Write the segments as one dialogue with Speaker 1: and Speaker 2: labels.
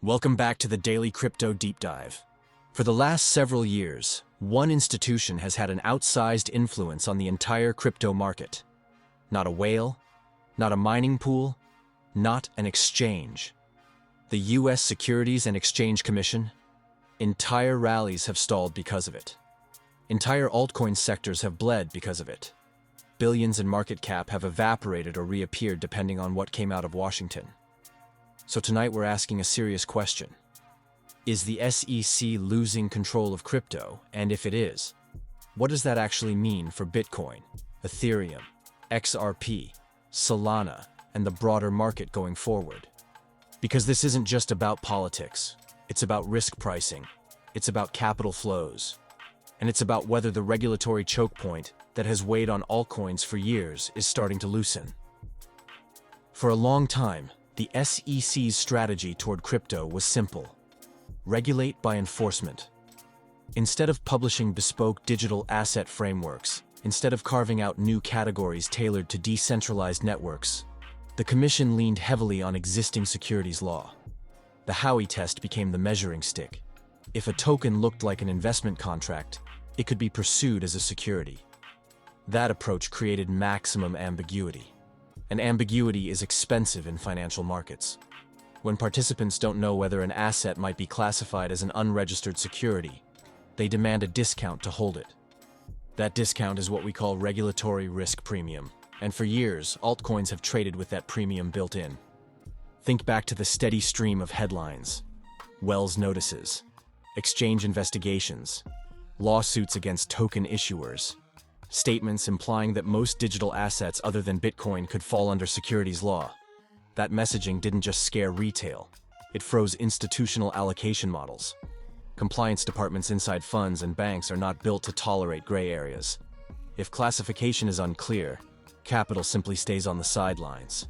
Speaker 1: Welcome back to the Daily Crypto Deep Dive. For the last several years, one institution has had an outsized influence on the entire crypto market. Not a whale, not a mining pool, not an exchange. The U.S. Securities and Exchange Commission. Entire rallies have stalled because of it. Entire altcoin sectors have bled because of it. Billions in market cap have evaporated or reappeared depending on what came out of Washington. So tonight we're asking a serious question. Is the SEC losing control of crypto? And if it is, what does that actually mean for Bitcoin, Ethereum, XRP, Solana, and the broader market going forward? Because this isn't just about politics. It's about risk pricing. It's about capital flows. And it's about whether the regulatory choke point that has weighed on altcoins for years is starting to loosen. For a long time, the SEC's strategy toward crypto was simple: regulate by enforcement. Instead of publishing bespoke digital asset frameworks, instead of carving out new categories tailored to decentralized networks, the Commission leaned heavily on existing securities law. The Howey test became the measuring stick. If a token looked like an investment contract, it could be pursued as a security. That approach created maximum ambiguity. And ambiguity is expensive in financial markets. When participants don't know whether an asset might be classified as an unregistered security, they demand a discount to hold it. That discount is what we call regulatory risk premium, and for years, altcoins have traded with that premium built in. Think back to the steady stream of headlines: Wells notices, exchange investigations, lawsuits against token issuers, statements implying that most digital assets other than Bitcoin could fall under securities law. That messaging didn't just scare retail, it froze institutional allocation models. Compliance departments inside funds and banks are not built to tolerate gray areas. If classification is unclear, capital simply stays on the sidelines.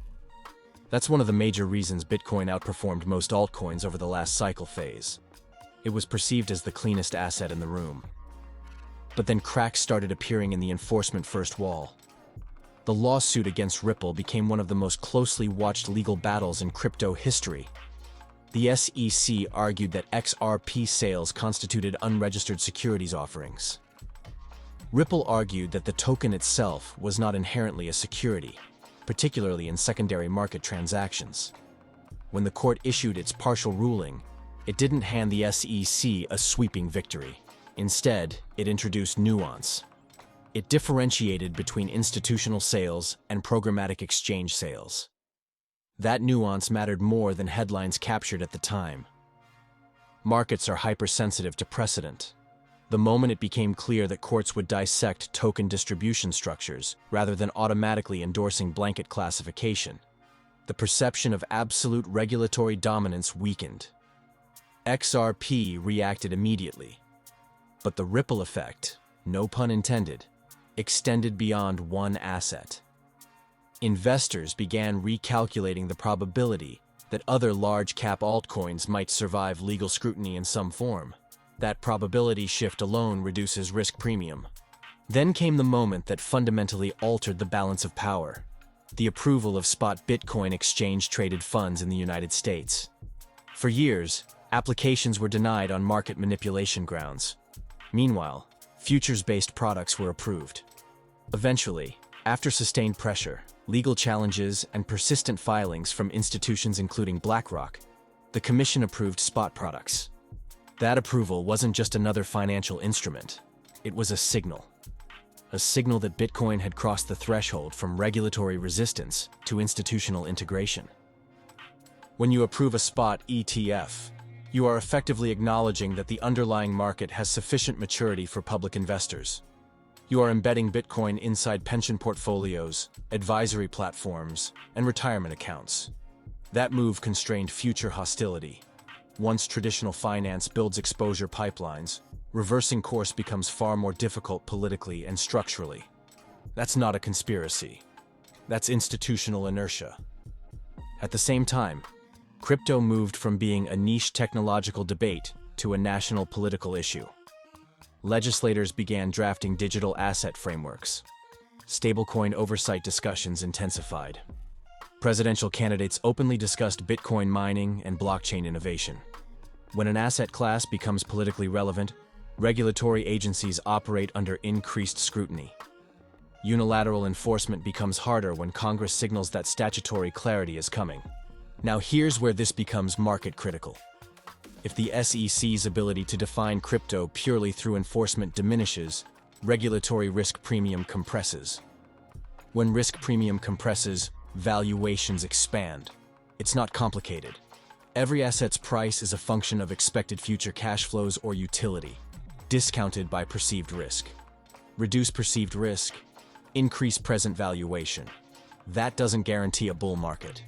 Speaker 1: That's one of the major reasons Bitcoin outperformed most altcoins over the last cycle phase. It was perceived as the cleanest asset in the room. But then cracks started appearing in the enforcement first wall. The lawsuit against Ripple became one of the most closely watched legal battles in crypto history. The SEC argued that XRP sales constituted unregistered securities offerings. Ripple argued that the token itself was not inherently a security, particularly in secondary market transactions. When the court issued its partial ruling, it didn't hand the SEC a sweeping victory. Instead, it introduced nuance. It differentiated between institutional sales and programmatic exchange sales. That nuance mattered more than headlines captured at the time. Markets are hypersensitive to precedent. The moment it became clear that courts would dissect token distribution structures rather than automatically endorsing blanket classification, the perception of absolute regulatory dominance weakened. XRP reacted immediately. But the ripple effect, no pun intended, extended beyond one asset. Investors began recalculating the probability that other large-cap altcoins might survive legal scrutiny in some form. That probability shift alone reduces risk premium. Then came the moment that fundamentally altered the balance of power: the approval of spot Bitcoin exchange-traded funds in the United States. For years, applications were denied on market manipulation grounds. Meanwhile, futures-based products were approved. Eventually, after sustained pressure, legal challenges, and persistent filings from institutions including BlackRock, the Commission approved spot products. That approval wasn't just another financial instrument. It was a signal. A signal that Bitcoin had crossed the threshold from regulatory resistance to institutional integration. When you approve a spot ETF, you are effectively acknowledging that the underlying market has sufficient maturity for public investors. You are embedding Bitcoin inside pension portfolios, advisory platforms, and retirement accounts. That move constrained future hostility. Once traditional finance builds exposure pipelines, reversing course becomes far more difficult politically and structurally. That's not a conspiracy. That's institutional inertia. At the same time, crypto moved from being a niche technological debate to a national political issue. Legislators began drafting digital asset frameworks. Stablecoin oversight discussions intensified. Presidential candidates openly discussed Bitcoin mining and blockchain innovation. When an asset class becomes politically relevant, regulatory agencies operate under increased scrutiny. Unilateral enforcement becomes harder when Congress signals that statutory clarity is coming. Now here's where this becomes market critical. If the SEC's ability to define crypto purely through enforcement diminishes, regulatory risk premium compresses. When risk premium compresses, valuations expand. It's not complicated. Every asset's price is a function of expected future cash flows or utility, discounted by perceived risk. Reduce perceived risk, increase present valuation. That doesn't guarantee a bull market,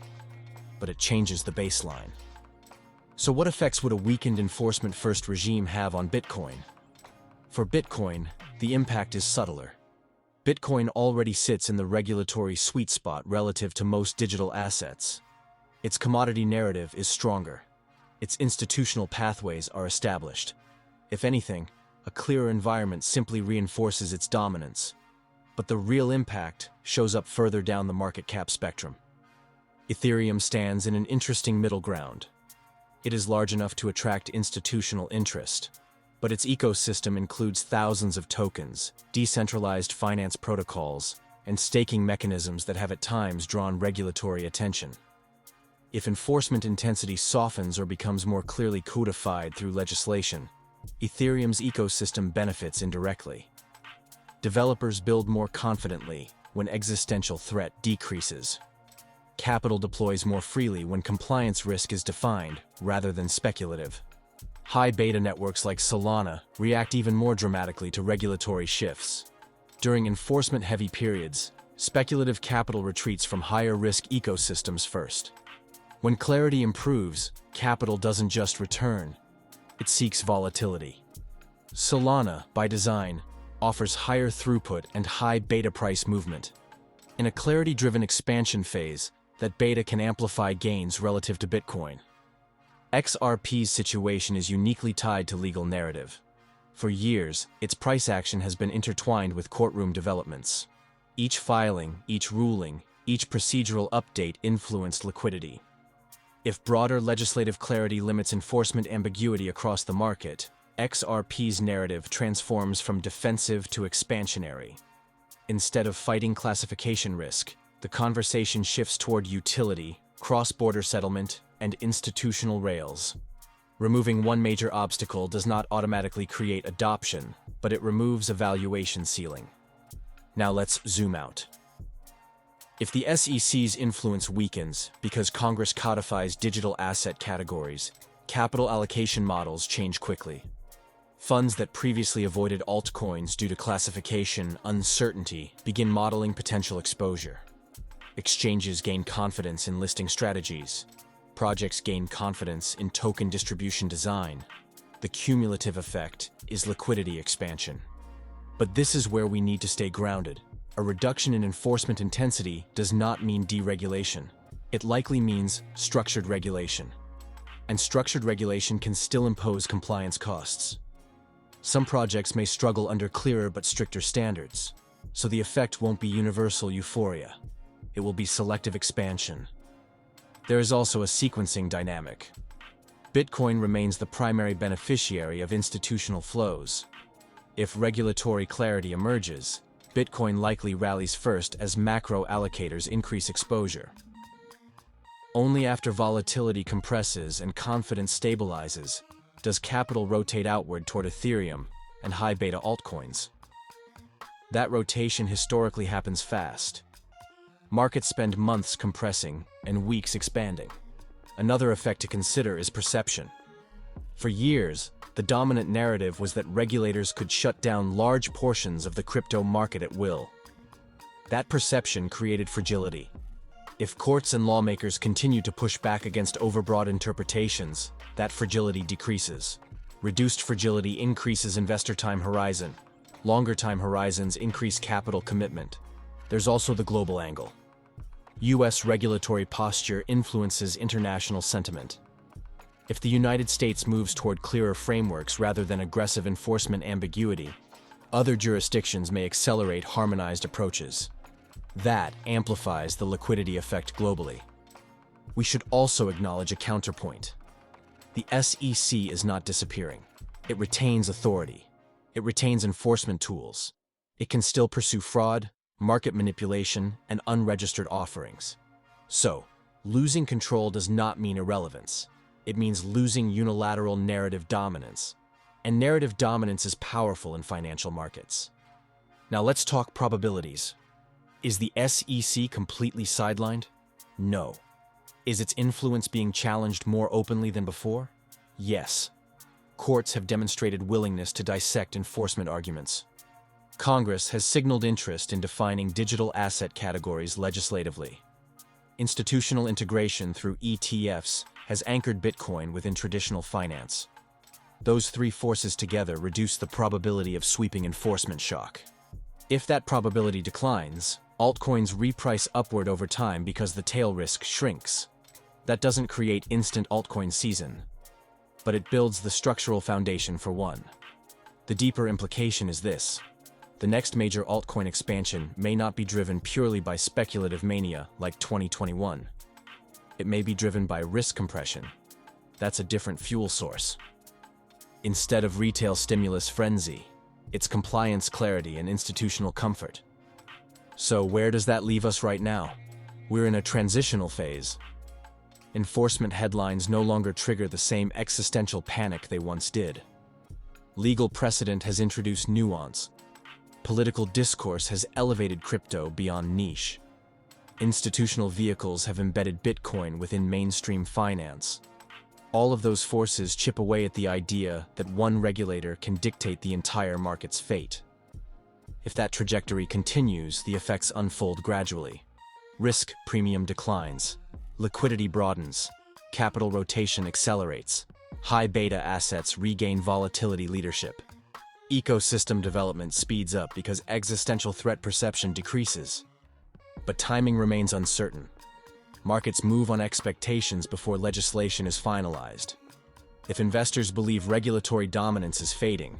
Speaker 1: but it changes the baseline. So what effects would a weakened enforcement-first regime have on Bitcoin? For Bitcoin, the impact is subtler. Bitcoin already sits in the regulatory sweet spot relative to most digital assets. Its commodity narrative is stronger. Its institutional pathways are established. If anything, a clearer environment simply reinforces its dominance. But the real impact shows up further down the market cap spectrum. Ethereum stands in an interesting middle ground. It is large enough to attract institutional interest, but its ecosystem includes thousands of tokens, decentralized finance protocols, and staking mechanisms that have at times drawn regulatory attention. If enforcement intensity softens or becomes more clearly codified through legislation, Ethereum's ecosystem benefits indirectly. Developers build more confidently when existential threat decreases. Capital deploys more freely when compliance risk is defined rather than speculative. High beta networks like Solana react even more dramatically to regulatory shifts. During enforcement-heavy periods, speculative capital retreats from higher-risk ecosystems first. When clarity improves, capital doesn't just return, it seeks volatility. Solana, by design, offers higher throughput and high beta price movement. In a clarity-driven expansion phase, that beta can amplify gains relative to Bitcoin. XRP's situation is uniquely tied to legal narrative. For years, its price action has been intertwined with courtroom developments. Each filing, each ruling, each procedural update influenced liquidity. If broader legislative clarity limits enforcement ambiguity across the market, XRP's narrative transforms from defensive to expansionary. Instead of fighting classification risk, the conversation shifts toward utility, cross-border settlement, and institutional rails. Removing one major obstacle does not automatically create adoption, but it removes a valuation ceiling. Now let's zoom out. If the SEC's influence weakens because Congress codifies digital asset categories, capital allocation models change quickly. Funds that previously avoided altcoins due to classification uncertainty begin modeling potential exposure. Exchanges gain confidence in listing strategies. Projects gain confidence in token distribution design. The cumulative effect is liquidity expansion. But this is where we need to stay grounded. A reduction in enforcement intensity does not mean deregulation. It likely means structured regulation. And structured regulation can still impose compliance costs. Some projects may struggle under clearer but stricter standards, so the effect won't be universal euphoria. It will be selective expansion. There is also a sequencing dynamic. Bitcoin remains the primary beneficiary of institutional flows. If regulatory clarity emerges, Bitcoin likely rallies first as macro allocators increase exposure. Only after volatility compresses and confidence stabilizes does capital rotate outward toward Ethereum and high beta altcoins. That rotation historically happens fast. Markets spend months compressing and weeks expanding. Another effect to consider is perception. For years, the dominant narrative was that regulators could shut down large portions of the crypto market at will. That perception created fragility. If courts and lawmakers continue to push back against overbroad interpretations, that fragility decreases. Reduced fragility increases investor time horizon. Longer time horizons increase capital commitment. There's also the global angle. U.S. regulatory posture influences international sentiment. If the United States moves toward clearer frameworks rather than aggressive enforcement ambiguity, other jurisdictions may accelerate harmonized approaches. That amplifies the liquidity effect globally. We should also acknowledge a counterpoint. The SEC is not disappearing. It retains authority. It retains enforcement tools. It can still pursue fraud, market manipulation, and unregistered offerings. So, losing control does not mean irrelevance. It means losing unilateral narrative dominance. And narrative dominance is powerful in financial markets. Now let's talk probabilities. Is the SEC completely sidelined? No. Is its influence being challenged more openly than before? Yes. Courts have demonstrated willingness to dissect enforcement arguments. Congress has signaled interest in defining digital asset categories legislatively. Institutional integration through ETFs has anchored Bitcoin within traditional finance. Those three forces together reduce the probability of sweeping enforcement shock. If that probability declines, altcoins reprice upward over time because the tail risk shrinks. That doesn't create instant altcoin season, but it builds the structural foundation for one. The deeper implication is this. The next major altcoin expansion may not be driven purely by speculative mania like 2021. It may be driven by risk compression. That's a different fuel source. Instead of retail stimulus frenzy, it's compliance clarity and institutional comfort. So where does that leave us right now? We're in a transitional phase. Enforcement headlines no longer trigger the same existential panic they once did. Legal precedent has introduced nuance. Political discourse has elevated crypto beyond niche. Institutional vehicles have embedded Bitcoin within mainstream finance. All of those forces chip away at the idea that one regulator can dictate the entire market's fate. If that trajectory continues, the effects unfold gradually. Risk premium declines. Liquidity broadens. Capital rotation accelerates. High beta assets regain volatility leadership. Ecosystem development speeds up because existential threat perception decreases. But timing remains uncertain. Markets move on expectations before legislation is finalized. If investors believe regulatory dominance is fading,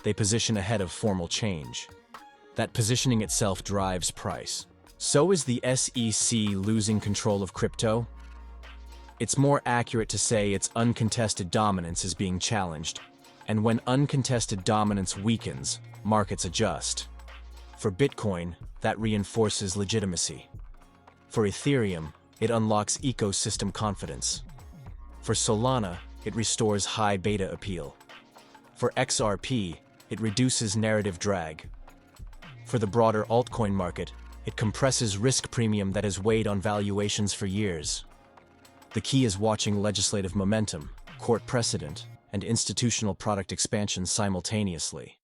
Speaker 1: they position ahead of formal change. That positioning itself drives price. So is the SEC losing control of crypto? It's more accurate to say its uncontested dominance is being challenged. And when uncontested dominance weakens, markets adjust. For Bitcoin, that reinforces legitimacy. For Ethereum, it unlocks ecosystem confidence. For Solana, it restores high beta appeal. For XRP, it reduces narrative drag. For the broader altcoin market, it compresses risk premium that has weighed on valuations for years. The key is watching legislative momentum, court precedent, and institutional product expansion simultaneously.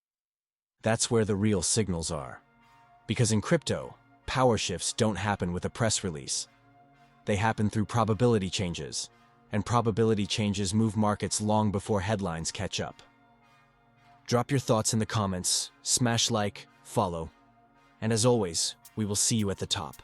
Speaker 1: That's where the real signals are. Because in crypto, power shifts don't happen with a press release. They happen through probability changes, and probability changes move markets long before headlines catch up. Drop your thoughts in the comments, smash like, follow, and as always, we will see you at the top.